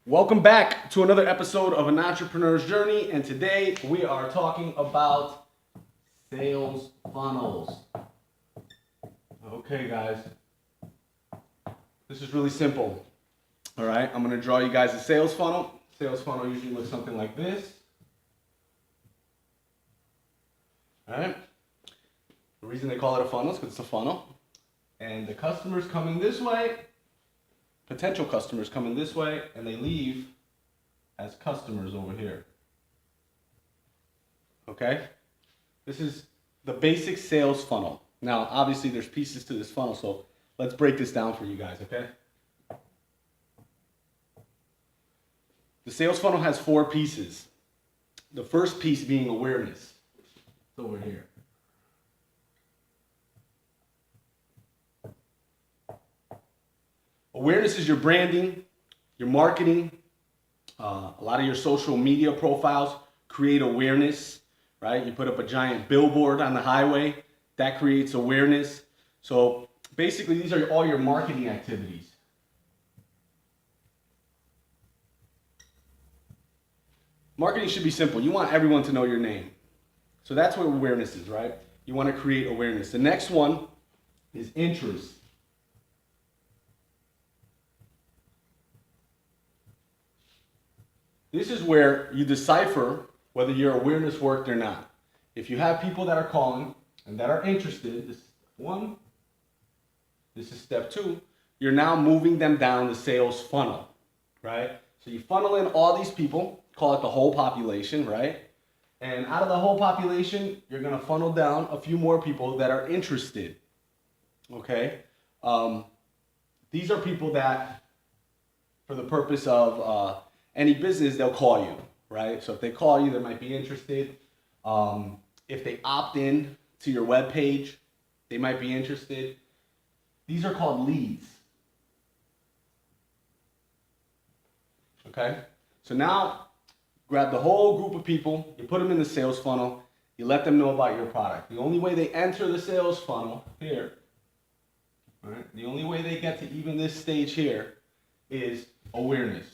Welcome back to another episode of An Entrepreneur's Journey, and today we are talking about sales funnels. Okay, guys, this is really simple. All right, I'm going to draw you guys a sales funnel. Sales funnel usually looks something like this. All right, the reason they call it a funnel is because it's a funnel, and the customers coming this way, potential customers coming this way, and they leave as customers over here. Okay? This is the basic sales funnel. Now, obviously, there's pieces to this funnel, so let's break this down for you guys, okay? The sales funnel has 4 pieces. The first piece being awareness. It's over here. Awareness is your branding, your marketing, a lot of your social media profiles create awareness, right? You put up a giant billboard on the highway, that creates awareness. So basically, these are all your marketing activities. Marketing should be simple. You want everyone to know your name. So that's what awareness is, right? You want to create awareness. The next one is interest. This is where you decipher whether your awareness worked or not. If you have people that are calling and that are interested, this is step 1, this is step 2, you're now moving them down the sales funnel, right? So you funnel in all these people, call it the whole population, right? And out of the whole population, you're going to funnel down a few more people that are interested, okay? These are people that, for the purpose of any business, they'll call you, right? So if they call you, they might be interested. If they opt in to your webpage, they might be interested. These are called leads. Okay? So now, grab the whole group of people, you put them in the sales funnel, you let them know about your product. The only way they enter the sales funnel here, right? The only way they get to even this stage here is awareness.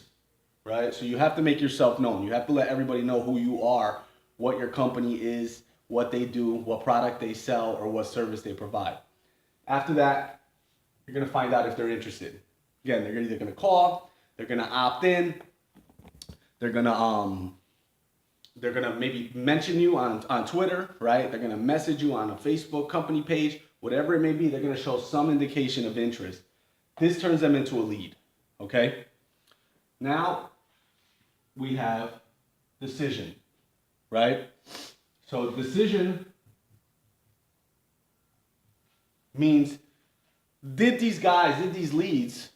Right? So you have to make yourself known. You have to let everybody know who you are, what your company is, what they do, what product they sell, or what service they provide. After that, you're going to find out if they're interested. Again, they're either going to call, they're going to opt in, they're going to maybe mention you on Twitter, right? They're going to message you on a Facebook company page, whatever it may be, they're going to show some indication of interest. This turns them into a lead, okay? Now, we have decision, right? So decision means, did these leads,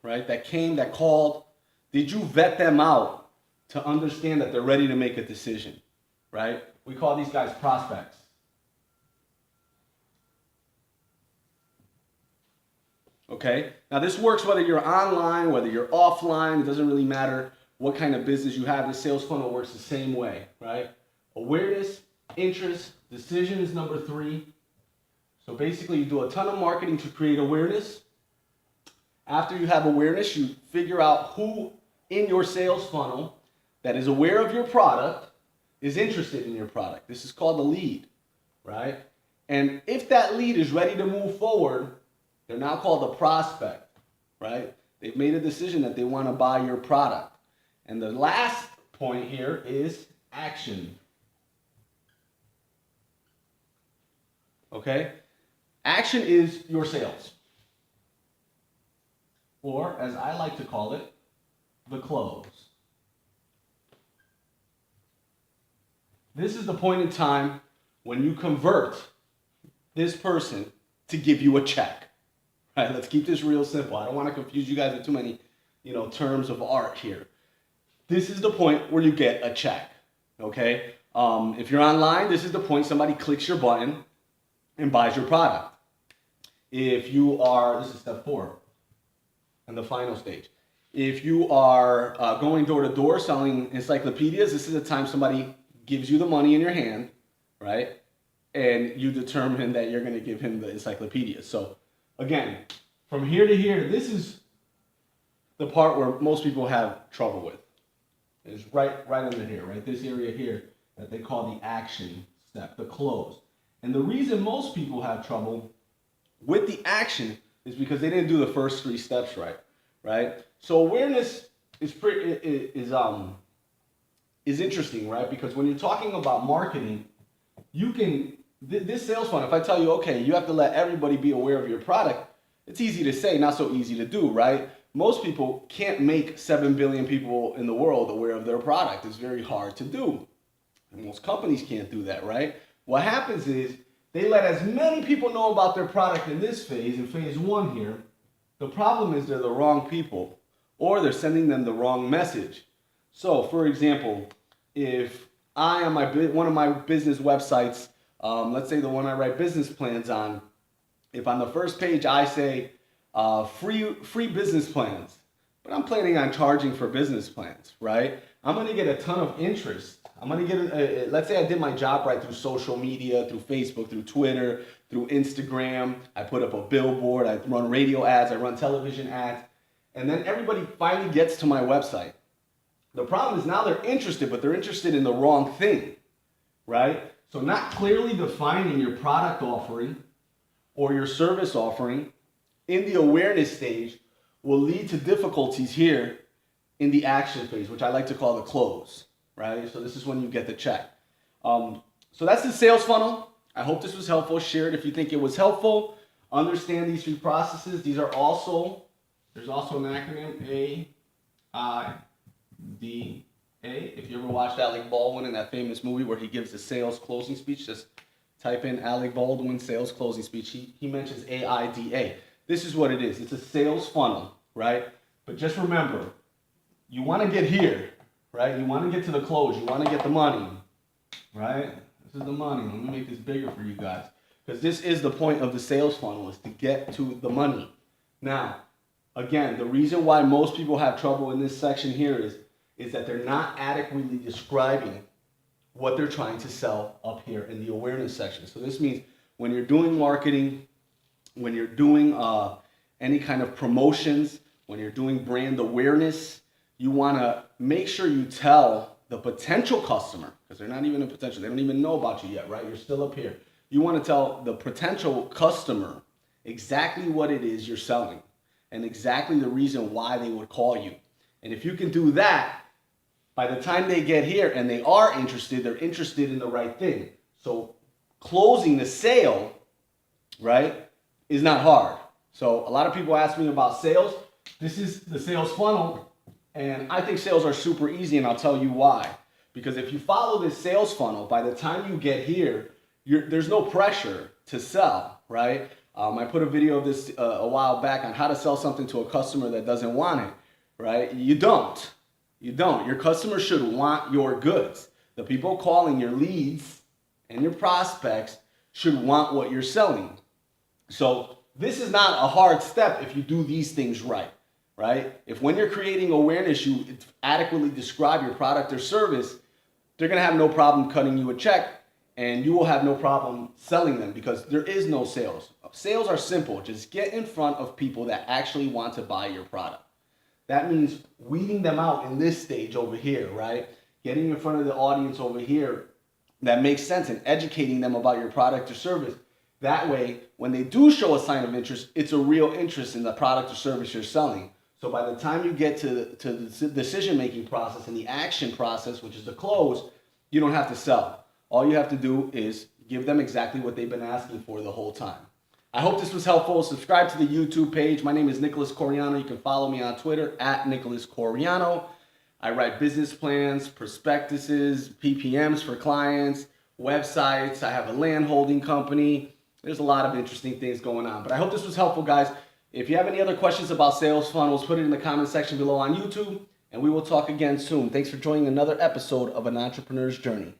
right, that came, that called, did you vet them out to understand that they're ready to make a decision, right? We call these guys prospects. Okay? Now this works whether you're online, whether you're offline, it doesn't really matter what kind of business you have. The sales funnel works the same way, right? Awareness, interest, decision is number 3. So basically you do a ton of marketing to create awareness. After you have awareness, you figure out who in your sales funnel that is aware of your product is interested in your product. This is called the lead, right? And if that lead is ready to move forward, they're now called a prospect, right? They've made a decision that they want to buy your product. And the last point here is action. Okay? Action is your sales. Or, as I like to call it, the close. This is the point in time when you convert this person to give you a check. Right, let's keep this real simple. I don't want to confuse you guys with too many, terms of art here. This is the point where you get a check, okay? If you're online, this is the point somebody clicks your button and buys your product. If you are, this is step 4, and the final stage. If you are going door to door selling encyclopedias, this is the time somebody gives you the money in your hand, right? And you determine that you're going to give him the encyclopedia. So again, from here to here, this is the part where most people have trouble with. It's right under here, right? This area here that they call the action step, the close. And the reason most people have trouble with the action is because they didn't do the first 3 steps right? So awareness is interesting, right? Because when you're talking about marketing, you can this sales funnel. If I tell you, okay, you have to let everybody be aware of your product, it's easy to say, not so easy to do, right? Most people can't make 7 billion people in the world aware of their product. It's very hard to do. And most companies can't do that, right? What happens is they let as many people know about their product in this phase, in phase 1 here. The problem is they're the wrong people, or they're sending them the wrong message. So, for example, if I on one of my business websites, let's say the one I write business plans on, if on the first page I say free business plans, but I'm planning on charging for business plans, right? I'm going to get a ton of interest. I'm going to get, let's say I did my job right through social media, through Facebook, through Twitter, through Instagram. I put up a billboard, I run radio ads, I run television ads, and then everybody finally gets to my website. The problem is now they're interested, but they're interested in the wrong thing, right? So not clearly defining your product offering or your service offering in the awareness stage will lead to difficulties here in the action phase, which I like to call the close, right? So this is when you get the check. So that's the sales funnel. I hope this was helpful. Share it if you think it was helpful. Understand these 3 processes. There's also an acronym, AIDA. If you ever watched Alec Baldwin in that famous movie where he gives the sales closing speech, just type in Alec Baldwin sales closing speech. He mentions AIDA. This is what it is. It's a sales funnel, right? But just remember, you want to get here, right? You want to get to the close. You want to get the money, right? This is the money. Let me make this bigger for you guys. Because this is the point of the sales funnel, is to get to the money. Now, again, the reason why most people have trouble in this section here is that they're not adequately describing what they're trying to sell up here in the awareness section. So this means when you're doing marketing, when you're doing any kind of promotions, when you're doing brand awareness, you want to make sure you tell the potential customer, because they're not even a potential, they don't even know about you yet, right? You're still up here. You want to tell the potential customer exactly what it is you're selling and exactly the reason why they would call you. And if you can do that, by the time they get here and they are interested, they're interested in the right thing. So closing the sale, right, is not hard. So a lot of people ask me about sales. This is the sales funnel, and I think sales are super easy, and I'll tell you why. Because if you follow this sales funnel, by the time you get here, there's no pressure to sell, right? I put a video of this a while back on how to sell something to a customer that doesn't want it, right? You don't. Your customer should want your goods. The people calling your leads and your prospects should want what you're selling. So this is not a hard step if you do these things right? If when you're creating awareness, you adequately describe your product or service, they're going to have no problem cutting you a check, and you will have no problem selling them because there is no sales. Sales are simple. Just get in front of people that actually want to buy your product. That means weeding them out in this stage over here, right? Getting in front of the audience over here that makes sense and educating them about your product or service. That way, when they do show a sign of interest, it's a real interest in the product or service you're selling. So by the time you get to the decision-making process and the action process, which is the close, you don't have to sell. All you have to do is give them exactly what they've been asking for the whole time. I hope this was helpful. Subscribe to the YouTube page. My name is Nicholas Coriano. You can follow me on Twitter at Nicholas Coriano. I write business plans, prospectuses, PPMs for clients, websites. I have a land holding company. There's a lot of interesting things going on. But I hope this was helpful, guys. If you have any other questions about sales funnels, put it in the comment section below on YouTube, and we will talk again soon. Thanks for joining another episode of An Entrepreneur's Journey.